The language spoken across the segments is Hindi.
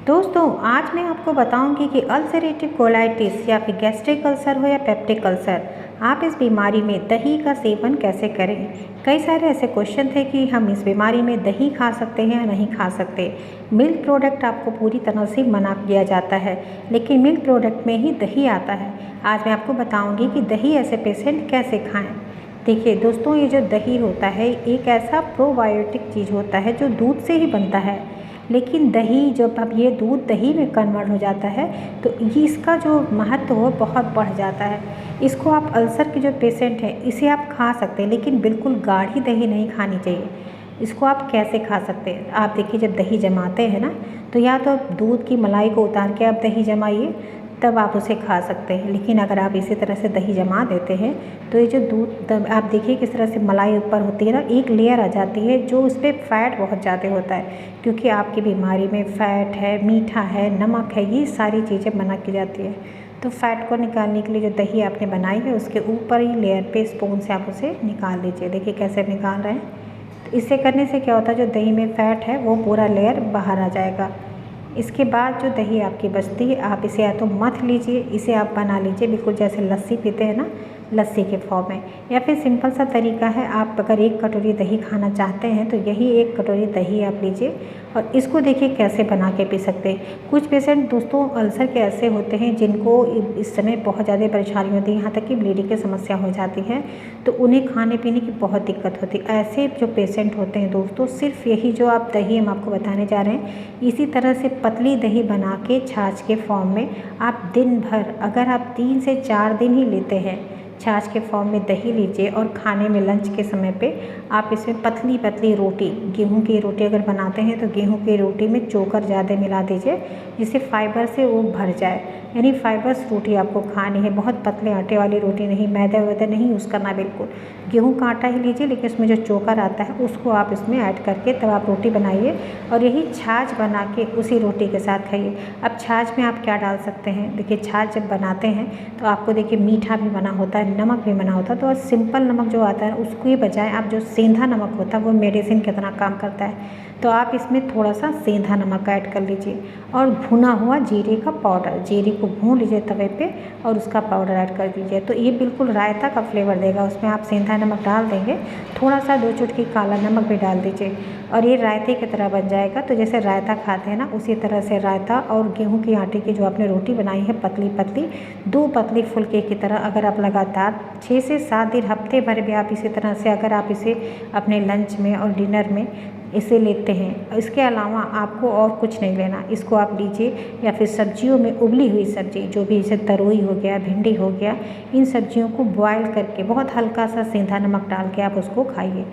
दोस्तों आज मैं आपको बताऊंगी कि अल्सरेटिव कोलाइटिस या फिर गैस्ट्रिक अल्सर हो या पेप्टिक अल्सर, आप इस बीमारी में दही का सेवन कैसे करें। कई सारे ऐसे क्वेश्चन थे कि हम इस बीमारी में दही खा सकते हैं या नहीं खा सकते। मिल्क प्रोडक्ट आपको पूरी तरह से मना किया जाता है, लेकिन मिल्क प्रोडक्ट में ही दही आता है। आज मैं आपको बताऊँगी कि दही ऐसे पेशेंट कैसे खाएँ। देखिए दोस्तों, ये जो दही होता है एक ऐसा प्रोबायोटिक चीज़ होता है जो दूध से ही बनता है, लेकिन दही जब अब ये दूध दही में कन्वर्ट हो जाता है तो इसका जो महत्व हो बहुत बढ़ जाता है। इसको आप अल्सर के जो पेशेंट हैं इसे आप खा सकते हैं, लेकिन बिल्कुल गाढ़ी दही नहीं खानी चाहिए। इसको आप कैसे खा सकते हैं, आप देखिए जब दही जमाते हैं ना, तो या तो दूध की मलाई को उतार के आप दही जमाइए, तब आप उसे खा सकते हैं। लेकिन अगर आप इसी तरह से दही जमा देते हैं तो ये जो दूध आप देखिए किस तरह से मलाई ऊपर होती है ना, एक लेयर आ जाती है जो उस पर फैट बहुत ज़्यादा होता है, क्योंकि आपकी बीमारी में फैट है, मीठा है, नमक है, ये सारी चीज़ें मना की जाती है। तो फैट को निकालने के लिए जो दही आपने बनाई है उसके ऊपर ही लेयर पे स्पून से आप उसे निकाल लीजिए। देखिए कैसे निकाल रहे हैं। तो इससे करने से क्या होता है, जो दही में फैट है वो पूरा लेयर बाहर आ जाएगा। इसके बाद जो दही आपकी बचती है आप इसे या तो मथ लीजिए, इसे आप बना लीजिए बिल्कुल जैसे लस्सी पीते हैं ना, लस्सी के फॉर्म में। या फिर सिंपल सा तरीका है, आप अगर 1 कटोरी दही खाना चाहते हैं तो यही 1 कटोरी दही आप लीजिए और इसको देखिए कैसे बना के पी सकते हैं। कुछ पेशेंट दोस्तों अल्सर के ऐसे होते हैं जिनको इस समय बहुत ज़्यादा परेशानी होती है, यहाँ तक कि ब्लीडिंग की समस्या हो जाती है, तो उन्हें खाने पीने की बहुत दिक्कत होती है। ऐसे जो पेशेंट होते हैं दोस्तों, सिर्फ यही जो आप दही हम आपको बताने जा रहे हैं, इसी तरह से पतली दही बना के छाछ के फॉर्म में आप दिन भर, अगर आप 3 से 4 दिन ही लेते हैं, छाछ के फॉर्म में दही लीजिए और खाने में लंच के समय पे आप इसमें पतली पतली रोटी, गेहूं की रोटी अगर बनाते हैं तो गेहूं की रोटी में चोकर ज़्यादा मिला दीजिए, जिससे फाइबर से वो भर जाए। यानी फाइबर्स रोटी आपको खानी है, बहुत पतले आटे वाली रोटी नहीं, मैदा वैदा नहीं यूज़ करना बिल्कुल। गेहूं का आटा ही लीजिए, लेकिन उसमें जो चोकर आता है उसको आप इसमें ऐड करके तब आप रोटी बनाइए और यही छाछ बना के उसी रोटी के साथ खाइए। अब छाछ में आप क्या डाल सकते हैं, देखिए छाछ जब बनाते हैं तो आपको देखिए मीठा भी बना होता है, नमक भी बना होता है, तो सिंपल नमक जो आता है उसके बजाय आप जो सेंधा नमक होता है वो मेडिसिन की तरह काम करता है, तो आप इसमें थोड़ा सा सेंधा नमक ऐड कर लीजिए और भुना हुआ जीरे का पाउडर, जीरे को भून लीजिए तवे पे और उसका पाउडर ऐड कर दीजिए, तो ये बिल्कुल रायता का फ्लेवर देगा। उसमें आप सेंधा नमक डाल देंगे, थोड़ा सा 2 चुटकी काला नमक भी डाल दीजिए और ये रायते की तरह बन जाएगा। तो जैसे रायता खाते हैं ना, उसी तरह से रायता और गेहूं की आटे की जो आपने रोटी बनाई है पतली पतली, 2 पतली फुलके की तरह, अगर आप लगातार 6 से 7 दिन, हफ्ते भर भी आप इसी तरह से अगर आप इसे अपने लंच में और डिनर में इसे लेते हैं, इसके अलावा आपको और कुछ नहीं लेना, इसको आप लीजिए। या फिर सब्जियों में उबली हुई सब्जी जो भी, जैसे तरोई हो गया, भिंडी हो गया, इन सब्जियों को बॉयल करके बहुत हल्का सा सेंधा नमक डाल के आप उसको खाइए।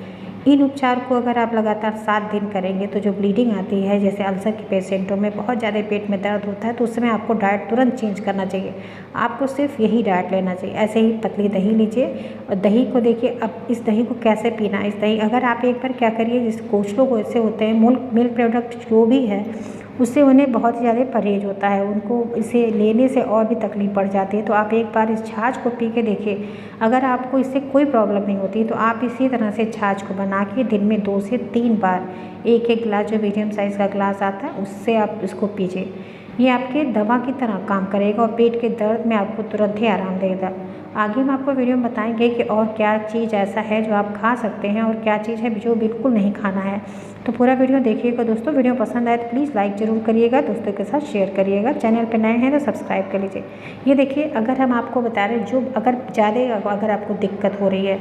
इन उपचार को अगर आप लगातार 7 दिन करेंगे तो जो ब्लीडिंग आती है, जैसे अल्सर के पेशेंटों में बहुत ज़्यादा पेट में दर्द होता है, तो उस समय आपको डाइट तुरंत चेंज करना चाहिए, आपको सिर्फ यही डाइट लेना चाहिए। ऐसे ही पतली दही लीजिए और दही को देखिए, अब इस दही को कैसे पीना है। इस दही अगर आप एक बार क्या करिए, जैसे कुछ लोग ऐसे होते हैं मिल्क प्रोडक्ट जो भी है उससे उन्हें बहुत ज़्यादा परहेज होता है, उनको इसे लेने से और भी तकलीफ पड़ जाती है, तो आप एक बार इस छाछ को पी के देखिए। अगर आपको इससे कोई प्रॉब्लम नहीं होती तो आप इसी तरह से छाछ को बना के दिन में 2 से 3 बार 1-1 गिलास, जो मीडियम साइज़ का गिलास आता है उससे आप इसको पीजिए। ये आपके दवा की तरह काम करेगा और पेट के दर्द में आपको तुरंत ही आराम देगा। आगे हम आपको वीडियो में बताएंगे कि और क्या चीज़ ऐसा है जो आप खा सकते हैं और क्या चीज़ है जो बिल्कुल नहीं खाना है। तो पूरा वीडियो देखिएगा दोस्तों। वीडियो पसंद आए तो प्लीज़ लाइक ज़रूर करिएगा, दोस्तों के साथ शेयर करिएगा, चैनल पर नए हैं तो सब्सक्राइब कर लीजिए। ये देखिए, अगर हम आपको बता रहे हैं जो अगर ज़्यादा अगर आपको दिक्कत हो रही है,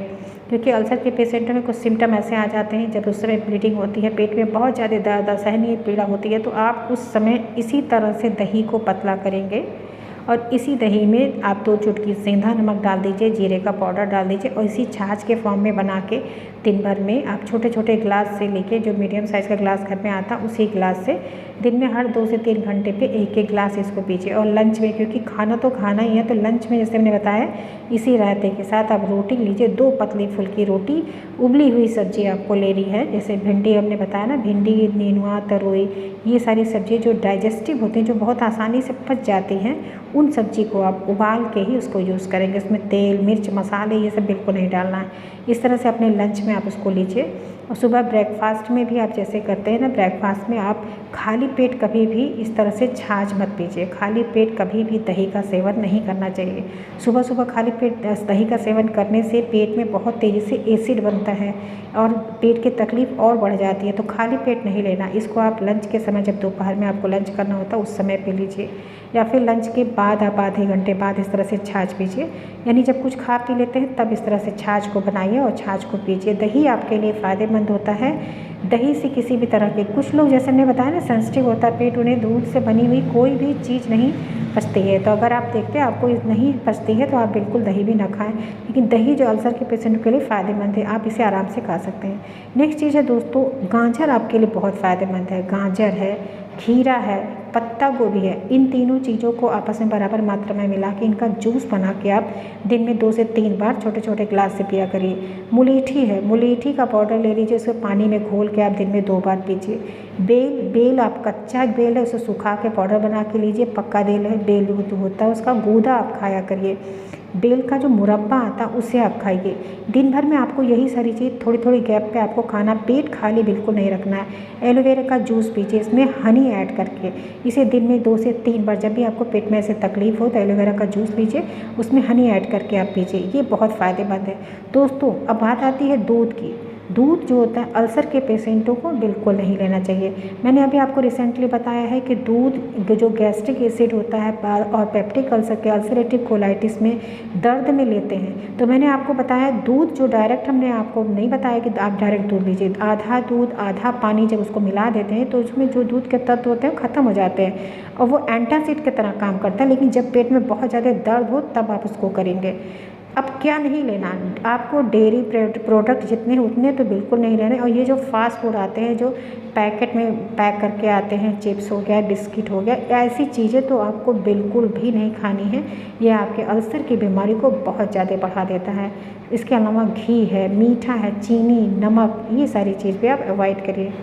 क्योंकि अल्सर के पेशेंटों में कुछ सिम्टम ऐसे आ जाते हैं जब उस समय ब्लीडिंग होती है, पेट में बहुत ज़्यादा दर्द, असहनीय पीड़ा होती है, तो आप उस समय इसी तरह से दही को पतला करेंगे और इसी दही में आप 2 चुटकी सेंधा नमक डाल दीजिए, जीरे का पाउडर डाल दीजिए और इसी छाछ के फॉर्म में बना के दिन भर में आप छोटे छोटे गिलास से लेके, जो मीडियम साइज़ का गिलास घर में आता उसी गिलास से दिन में हर 2 से 3 घंटे पे 1-1 गिलास इसको पीजिए। और लंच में, क्योंकि खाना तो खाना ही है, तो लंच में जैसे मैंने बताया इसी रायते के साथ आप रोटी लीजिए, 2 पतली फुल्की रोटी, उबली हुई सब्जी आपको लेनी है, जैसे भिंडी हमने बताया ना, भिंडी, नेनुआ, तरोई, ये सारी सब्जी जो डाइजेस्टिव होती हैं, जो बहुत आसानी से पच जाती हैं, उन सब्जी को आप उबाल के ही उसको यूज़ करेंगे। उसमें तेल, मिर्च, मसाले ये सब बिल्कुल नहीं डालना है। इस तरह से अपने लंच में आप उसको लीजिए और सुबह ब्रेकफास्ट में भी आप जैसे करते हैं ना, ब्रेकफास्ट में आप खाली पेट कभी भी इस तरह से छाछ मत पीजिए। खाली पेट कभी भी दही का सेवन नहीं करना चाहिए। सुबह सुबह खाली पेट दही का सेवन करने से पेट में बहुत तेज़ी से एसिड बनता है और पेट की तकलीफ़ और बढ़ जाती है। तो खाली पेट नहीं लेना। इसको आप लंच के समय, जब दोपहर में आपको लंच करना होता है उस समय पे लीजिए, या फिर लंच के बाद आप आधे घंटे बाद इस तरह से छाछ पीजिए। यानी जब कुछ खा पी लेते हैं तब इस तरह से छाछ को बनाइए और छाछ को पीजिए। दही आपके लिए फ़ायदेमंद होता है। दही से किसी भी तरह के, कुछ लोग जैसे मैंने बताया ना सेंसिटिव होता है पेट, उन्हें दूध से बनी हुई कोई भी चीज़ नहीं पचती है। तो अगर आप देखते हैं आपको नहीं पचती है तो आप बिल्कुल दही भी ना खाएं। लेकिन दही जो अल्सर के पेशेंट के लिए फ़ायदेमंद है, आप इसे आराम से खा सकते हैं। नेक्स्ट चीज़ है दोस्तों, गाजर आपके लिए बहुत फ़ायदेमंद है। गाजर है, खीरा है, पत्ता गोभी है। इन तीनों चीज़ों को आपस में बराबर मात्रा में मिला के इनका जूस बना के आप दिन में 2 से 3 बार छोटे छोटे ग्लास से पिया करिए। मुलेठी है, मुलेठी का पाउडर ले लीजिए, उसे पानी में घोल के आप दिन में 2 बार पीजिए। बेल आप कच्चा बेल है उसे सुखा के पाउडर बना के लीजिए। पक्का बेल है, बेल होता है उसका गूदा आप खाया करिए। बेल का जो मुरब्बा आता है उसे आप खाइए। दिन भर में आपको यही सारी चीज़ थोड़ी थोड़ी गैप पे आपको खाना, पेट खाली बिल्कुल नहीं रखना है। एलोवेरा का जूस पीजिए, इसमें हनी ऐड करके। इसे दिन में 2 से 3 बार, जब भी आपको पेट में ऐसे तकलीफ हो तो एलोवेरा का जूस पीजिए, उसमें हनी ऐड करके आप पीजिए। ये बहुत फ़ायदेमंद है। दोस्तों अब बात आती है दूध की। दूध जो होता है अल्सर के पेशेंटों को बिल्कुल नहीं लेना चाहिए। मैंने अभी आपको रिसेंटली बताया है कि दूध जो गैस्ट्रिक एसिड होता है और पेप्टिक अल्सर के अल्सरेटिव कोलाइटिस में दर्द में लेते हैं। तो मैंने आपको बताया दूध जो डायरेक्ट, हमने आपको नहीं बताया कि आप डायरेक्ट दूध लीजिए। आधा दूध आधा पानी जब उसको मिला देते हैं तो उसमें जो दूध के तत्व होते हैं ख़त्म हो जाते हैं और वो एंटासिड की तरह काम करता है। लेकिन जब पेट में बहुत ज़्यादा दर्द हो तब आप उसको करेंगे। अब क्या नहीं लेना, आपको डेयरी प्रोडक्ट जितने हैं उतने तो बिल्कुल नहीं लेने। और ये जो फास्ट फूड आते हैं जो पैकेट में पैक करके आते हैं, चिप्स हो गया, बिस्किट हो गया, ऐसी चीज़ें तो आपको बिल्कुल भी नहीं खानी है। ये आपके अल्सर की बीमारी को बहुत ज़्यादा बढ़ा देता है। इसके अलावा घी है, मीठा है, चीनी, नमक, ये सारी चीज़ भी आप अवॉइड करिए।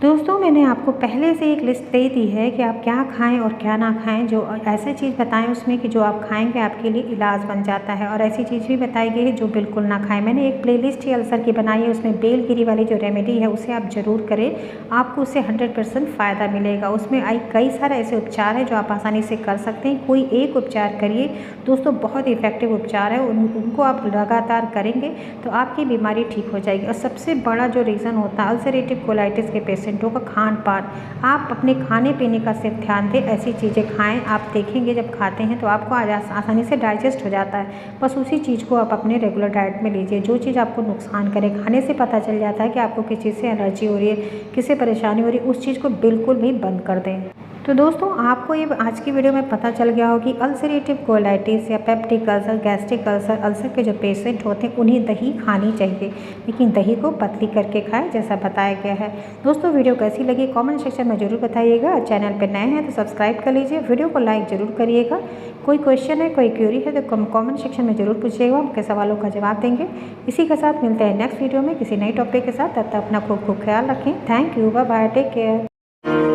दोस्तों मैंने आपको पहले से एक लिस्ट दे दी है कि आप क्या खाएं और क्या ना खाएं। जो ऐसी चीज़ बताएं उसमें कि जो आप खाएंगे आपके लिए इलाज बन जाता है, और ऐसी चीज़ भी बताई गई है जो बिल्कुल ना खाएं। मैंने एक प्लेलिस्ट ही अल्सर की बनाई है, उसमें बेलगिरी वाली जो रेमेडी है उसे आप ज़रूर करें, आपको उससे 100% फ़ायदा मिलेगा। उसमें कई सारे ऐसे उपचार हैं जो आप आसानी से कर सकते हैं। कोई एक उपचार करिए दोस्तों, बहुत इफेक्टिव उपचार है, उनको आप लगातार करेंगे तो आपकी बीमारी ठीक हो जाएगी। और सबसे बड़ा जो रीज़न होता है अल्सरेटिव कोलाइटिस के पेशेंटों का खान पान, आप अपने खाने पीने का सिर्फ ध्यान दें, ऐसी चीज़ें खाएं। आप देखेंगे जब खाते हैं तो आपको आसानी से डाइजेस्ट हो जाता है। बस उसी चीज़ को आप अपने रेगुलर डाइट में लीजिए। जो चीज़ आपको नुकसान करे, खाने से पता चल जाता है कि आपको किस चीज़ से एलर्जी हो रही है, किससे परेशानी हो रही है, उस चीज़ को बिल्कुल भी बंद कर दें। तो दोस्तों आपको ये आज की वीडियो में पता चल गया हो कि अल्सरेटिव कोलाइटिस या peptic ulcer, gastric ulcer, ulcer के जो पेशेंट होते हैं उन्हें दही खानी चाहिए, लेकिन दही को पतली करके खाएं जैसा बताया गया है। दोस्तों वीडियो कैसी लगी कमेंट सेक्शन में ज़रूर बताइएगा। चैनल पर नए हैं तो सब्सक्राइब कर लीजिए, वीडियो को लाइक ज़रूर करिएगा। कोई क्वेश्चन है, कोई क्यूरी है तो कमेंट सेक्शन में ज़रूर पूछिएगा, उनके सवालों का जवाब देंगे। इसी के साथ मिलते हैं नेक्स्ट वीडियो में किसी नई टॉपिक के साथ। तब तक अपना खूब ख्याल रखें। Thank you, bye bye, take care.